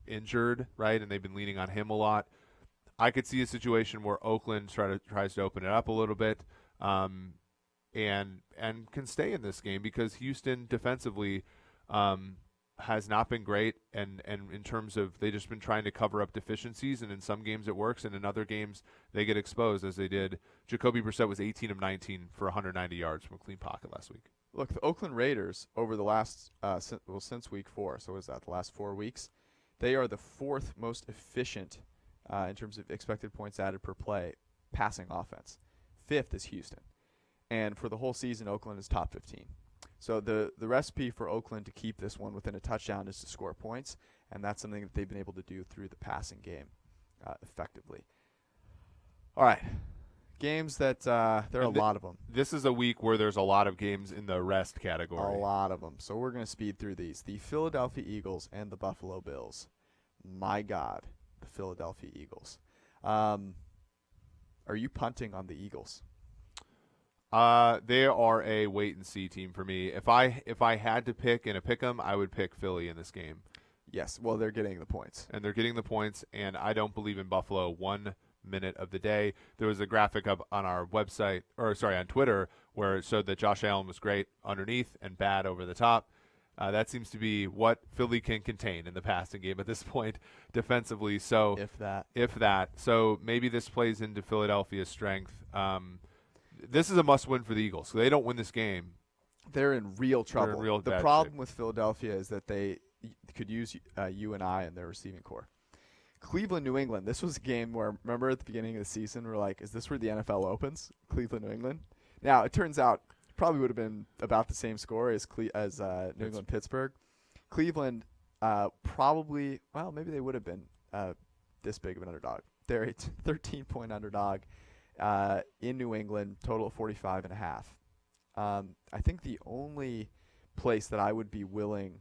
injured, right, and they've been leaning on him a lot. I could see a situation where Oakland tries to open it up a little bit, and can stay in this game because Houston defensively has not been great, and in terms of they've just been trying to cover up deficiencies, and in some games it works, and in other games they get exposed as they did. Jacoby Brissett was 18 of 19 for 190 yards from a clean pocket last week. Look, the Oakland Raiders over the last since week 4, so what is that, the last 4 weeks, they are the 4th most efficient in terms of expected points added per play passing offense. 5th is Houston. And for the whole season, Oakland is top 15. So the recipe for Oakland to keep this one within a touchdown is to score points, and that's something that they've been able to do through the passing game effectively. All right. Games that there are a lot of them. This is a week where there's a lot of games in the rest category. A lot of them. So we're going to speed through these. The Philadelphia Eagles and the Buffalo Bills. My God, the Philadelphia Eagles. Are you punting on the Eagles? They are a wait-and-see team for me. If I had to pick in a pick'em, I would pick Philly in this game. Yes, well, they're getting the points. And they're getting the points, and I don't believe in Buffalo 1 minute of the day. There was a graphic up on our website, on Twitter, where it showed that Josh Allen was great underneath and bad over the top. That seems to be what Philly can contain in the passing game at this point defensively. So if that. So maybe this plays into Philadelphia's strength. This is a must-win for the Eagles. So they don't win this game, they're in real trouble. They're in real the bad problem shape. with Philadelphia is that they could use you and I in their receiving core. Cleveland, New England. This was a game where, remember at the beginning of the season, we're like, is this where the NFL opens? Cleveland, New England. Now, it turns out probably would have been about the same score as New England, Pittsburgh. Cleveland probably, well, maybe they would have been this big of an underdog. They're a 13-point underdog in New England, total of 45.5. I think the only place that I would be willing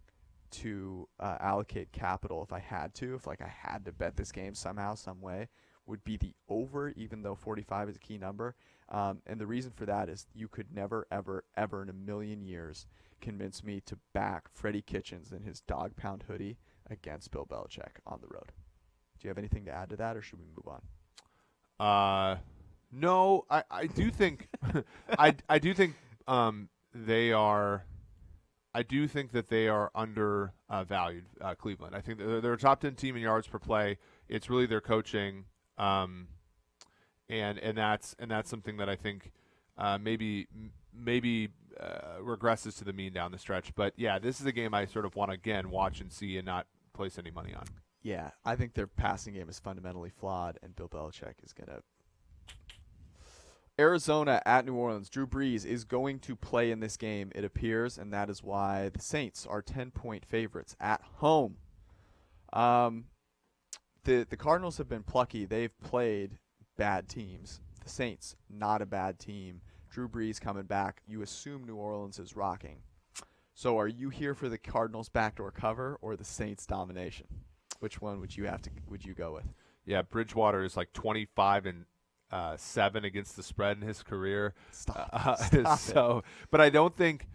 to allocate capital if I had to, if like I had to bet this game somehow, some way, would be the over, even though 45 is a key number. And the reason for that is you could never, ever, ever in a million years convince me to back Freddie Kitchens in his dog pound hoodie against Bill Belichick on the road. Do you have anything to add to that, or should we move on? No, I do think I do think they are. I do think that they are undervalued, Cleveland. I think they're a top 10 team in yards per play. It's really their coaching, and that's something that I think maybe regresses to the mean down the stretch. But yeah, this is a game I sort of want to again watch and see and not place any money on. Yeah, I think their passing game is fundamentally flawed, and Bill Belichick is going to. Arizona at New Orleans. Drew Brees is going to play in this game, it appears, and that is why the Saints are 10-point favorites at home. The Cardinals have been plucky. They've played bad teams. The Saints, not a bad team. Drew Brees coming back. You assume New Orleans is rocking. So are you here for the Cardinals backdoor cover or the Saints domination? Which one would you go with? Yeah, Bridgewater is like 25-7 against the spread in his career. Stop it. But I don't think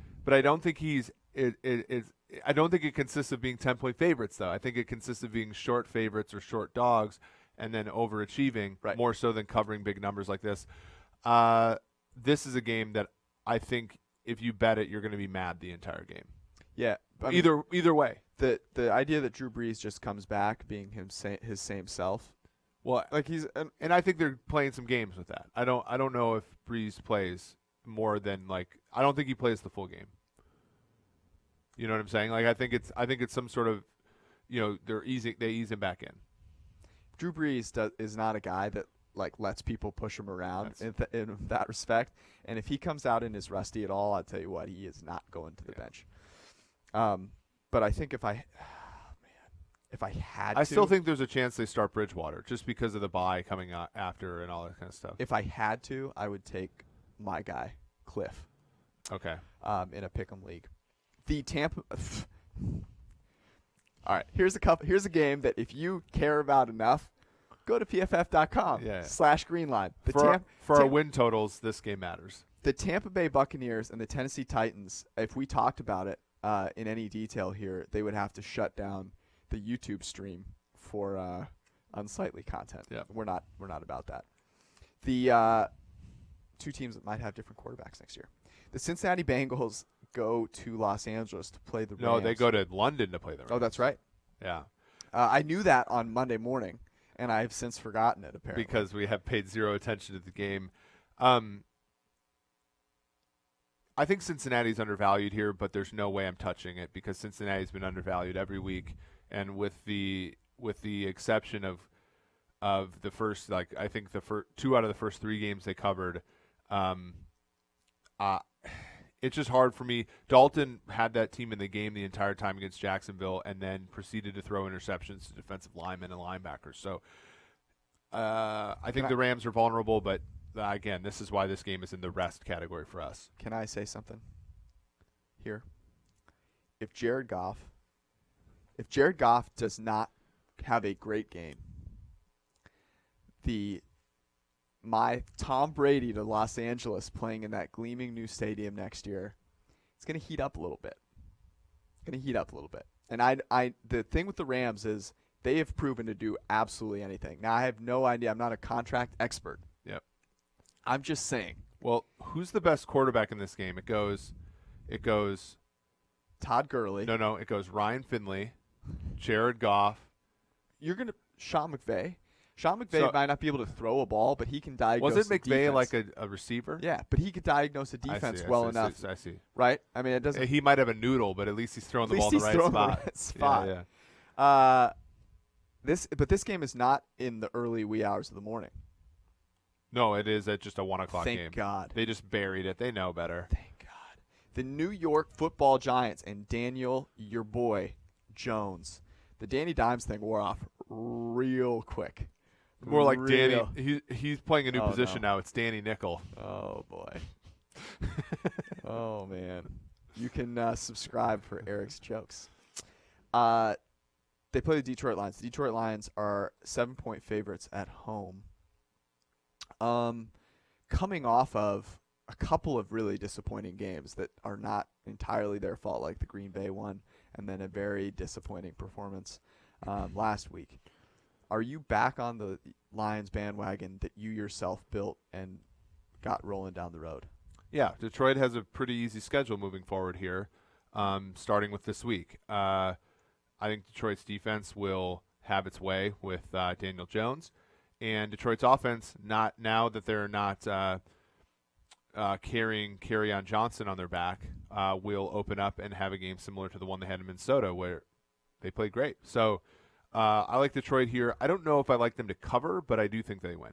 he's I don't think it consists of being 10-point favorites though. I think it consists of being short favorites or short dogs and then overachieving more so than covering big numbers like this. This is a game that I think if you bet it, you're going to be mad the entire game. Yeah, either way. The idea that Drew Brees just comes back being his same self. Well, like and I think they're playing some games with that. I don't know if Brees plays more than I don't think he plays the full game. You know what I'm saying? Like I think it's some sort of, they ease him back in. Drew Brees is not a guy that lets people push him around in that respect. And if he comes out and is rusty at all, I'll tell you what, he is not going to the bench. But I think if I had to, I still think there's a chance they start Bridgewater just because of the bye coming out after and all that kind of stuff. If I had to, I would take my guy, Cliff. Okay. In a pick'em league. The Tampa. All right, here's a game that if you care about enough, go to pff.com /greenline. For our win totals, this game matters. The Tampa Bay Buccaneers and the Tennessee Titans, if we talked about it in any detail here, they would have to shut down the YouTube stream for unsightly content. Yeah. We're not about that. The two teams that might have different quarterbacks next year. The Cincinnati Bengals go to Los Angeles to play the Rams. No, they go to London to play the Rams. Oh, that's right. Yeah. I knew that on Monday morning, and I have since forgotten it, apparently. Because we have paid zero attention to the game. I think Cincinnati's undervalued here, but there's no way I'm touching it because Cincinnati's been undervalued every week, and with the exception of the first, I think the first 2 out of the first 3 games they covered, it's just hard for me. Dalton had that team in the game the entire time against Jacksonville and then proceeded to throw interceptions to defensive linemen and linebackers. So I think the Rams are vulnerable, but again, this is why this game is in the rest category for us. Can I say something here? If Jared Goff does not have a great game, my Tom Brady to Los Angeles playing in that gleaming new stadium next year, it's going to heat up a little bit. And the thing with the Rams is they have proven to do absolutely anything. Now, I have no idea. I'm not a contract expert. Yep. I'm just saying. Well, who's the best quarterback in this game? It goes Todd Gurley. No, it goes Ryan Finley, Jared Goff. You're going to Sean McVay. Sean McVay might not be able to throw a ball, but he can diagnose. Was it McVay defense. like a receiver? Yeah, but he could diagnose a defense enough. I see. Right? I mean, it doesn't. He might have a noodle, but at least he's throwing the ball in the right spot. Yeah. This game is not in the early wee hours of the morning. No, it is at just a 1 o'clock game. Thank God. They just buried it. They know better. Thank God. The New York Football Giants and Daniel, your boy, Jones. The Danny Dimes thing wore off real quick. More like Danny. He's playing a new position now. It's Danny Nickel. Oh, boy. Oh, man. You can subscribe for Eric's jokes. They play the Detroit Lions. The Detroit Lions are 7-point favorites at home. Coming off of a couple of really disappointing games that are not entirely their fault, like the Green Bay one, and then a very disappointing performance last week. Are you back on the Lions bandwagon that you yourself built and got rolling down the road? Yeah, Detroit has a pretty easy schedule moving forward here, starting with this week. I think Detroit's defense will have its way with Daniel Jones, and Detroit's offense, not now that they're not carrying Kerryon Johnson on their back, will open up and have a game similar to the one they had in Minnesota where they played great. So I like Detroit here. I don't know if I like them to cover, but I do think they win.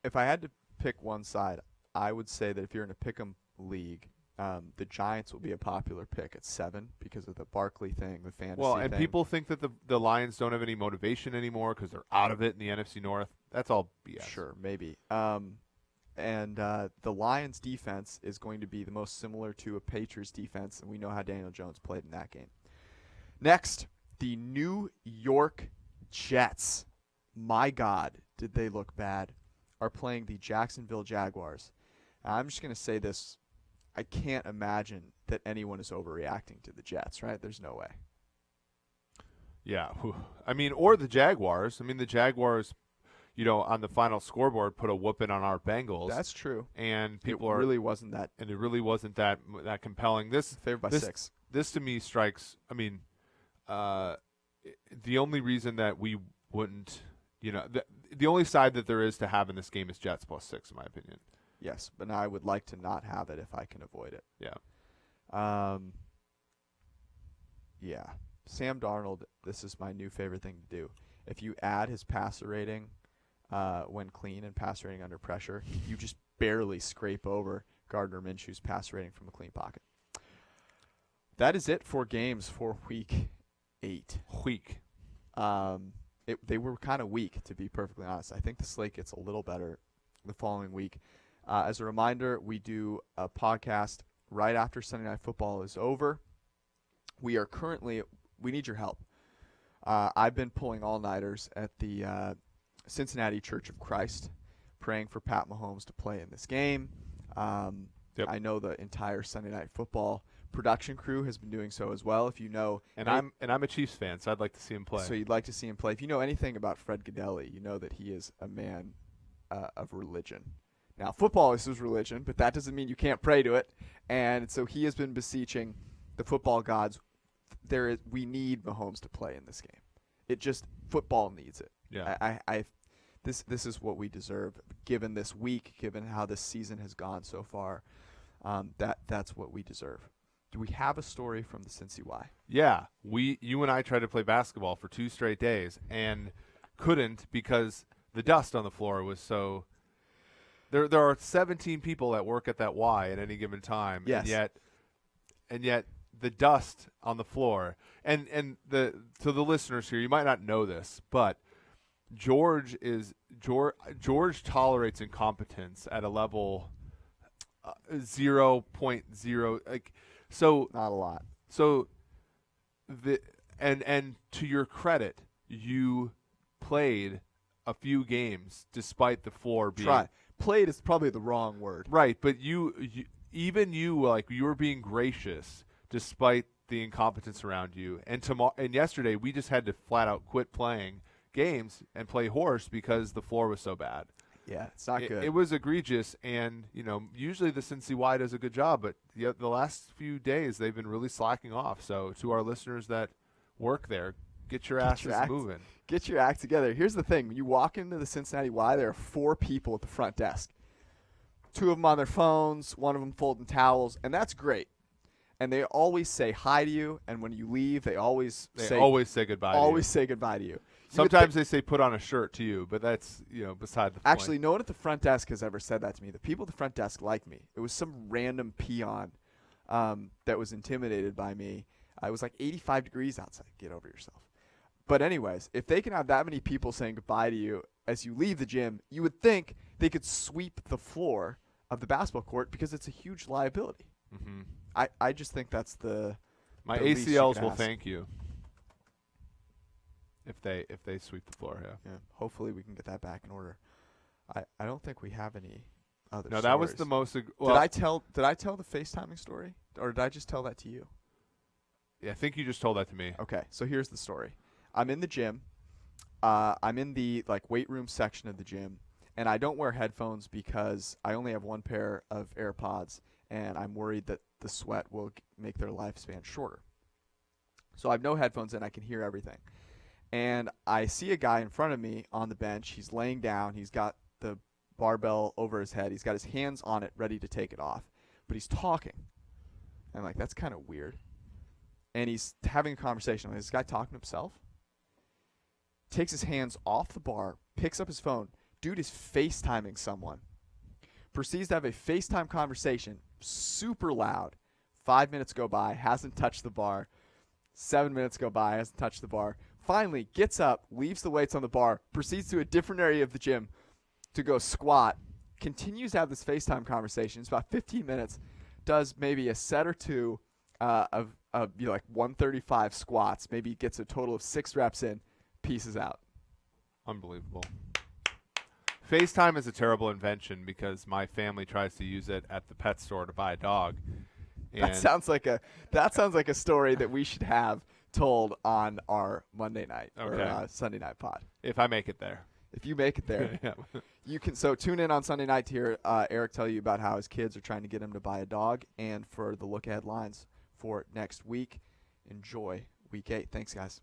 If I had to pick one side, I would say that if you're in a pick'em league, the Giants will be a popular pick at 7 because of the Barkley thing, the fantasy Well, and thing. people think that the Lions don't have any motivation anymore because they're out of it in the NFC North. That's all BS. Sure, maybe. And the Lions' defense is going to be the most similar to a Patriots defense, and we know how Daniel Jones played in that game. Next, the New York Jets. My God, did they look bad, are playing the Jacksonville Jaguars. I'm just going to say this. I can't imagine that anyone is overreacting to the Jets, right? There's no way. Yeah. I mean, or the Jaguars. I mean, the Jaguars, on the final scoreboard put a whooping on our Bengals. That's true. And it really wasn't that compelling. Favored by 6. This to me strikes, the only reason that we wouldn't, the only side that there is to have in this game is Jets plus 6, in my opinion. Yes, but I would like to not have it if I can avoid it. Yeah. Yeah. Sam Darnold, this is my new favorite thing to do. If you add his passer rating when clean and passer rating under pressure, you just barely scrape over Gardner Minshew's passer rating from a clean pocket. That is it for games for Week 8. They were kind of weak, to be perfectly honest. I think the slate gets a little better the following week. As a reminder, we do a podcast right after Sunday Night Football is over. We need your help. I've been pulling all-nighters at the Cincinnati Church of Christ, praying for Pat Mahomes to play in this game. Yep. I know the entire Sunday Night Football production crew has been doing so as well. If you know, I'm a Chiefs fan, so I'd like to see him play. So you'd like to see him play. If you know anything about Fred Godelli, you know that he is a man of religion. Now, football is his religion, but that doesn't mean you can't pray to it. And so he has been beseeching the football gods. We need Mahomes to play in this game. Football needs it. Yeah. This is what we deserve, given this week, given how this season has gone so far. That's what we deserve. Do we have a story from the Cincy Y? Yeah. You and I tried to play basketball for 2 straight days and couldn't because the dust on the floor was so. There are 17 people that work at that Y at any given time. Yes. And yet the dust on the floor and to the listeners here, you might not know this, but George tolerates incompetence at a level 0.0 so not a lot. So and to your credit, you played a few games despite the floor being Played is probably the wrong word. Right, but you were being gracious despite the incompetence around you. And yesterday we just had to flat out quit playing games and play horse because the floor was so bad. Yeah, it's not good. It was egregious, and usually the Cincy Y does a good job, but the last few days they've been really slacking off. So to our listeners that work there, get your asses moving. Get your act together. Here's the thing. When you walk into the Cincinnati Y, there are 4 people at the front desk. 2 of them on their phones, 1 of them folding towels, and that's great. And they always say hi to you, and when you leave, they always say goodbye. Always say goodbye to you. Sometimes they say put on a shirt to you, but that's beside the point. Actually, no one at the front desk has ever said that to me. The people at the front desk like me. It was some random peon that was intimidated by me. It was like 85 degrees outside. Get over yourself. But anyways, if they can have that many people saying goodbye to you as you leave the gym, you would think they could sweep the floor of the basketball court because it's a huge liability. Mm-hmm. I just think that's my least ACLs will thank you if they sweep the floor. Yeah. Hopefully we can get that back in order. I don't think we have any other. No, stories. that was the most. Did I tell the FaceTiming story, or did I just tell that to you? Yeah, I think you just told that to me. Okay, so here's the story. I'm in the gym. I'm in the weight room section of the gym, and I don't wear headphones because I only have 1 pair of AirPods, and I'm worried that the sweat will make their lifespan shorter. So I have no headphones in. I can hear everything. And I see a guy in front of me on the bench. He's laying down. He's got the barbell over his head. He's got his hands on it, ready to take it off. But he's talking. I'm like, that's kind of weird. And he's having a conversation. Is this guy talking to himself? Takes his hands off the bar, picks up his phone. Dude is FaceTiming someone. Proceeds to have a FaceTime conversation, super loud. 5 minutes go by, hasn't touched the bar. 7 minutes go by, hasn't touched the bar. Finally, gets up, leaves the weights on the bar, proceeds to a different area of the gym to go squat, continues to have this FaceTime conversation. It's about 15 minutes, does maybe a set or two of like 135 squats, maybe gets a total of 6 reps in, pieces out. Unbelievable. FaceTime is a terrible invention because my family tries to use it at the pet store to buy a dog. And That sounds like a story that we should have told on our Monday night or Sunday night pod. if I make it there. If you make it there, Yeah. you can. So tune in on Sunday night to hear Eric tell you about how his kids are trying to get him to buy a dog, and for the look ahead lines for next week. Enjoy week 8. Thanks, guys.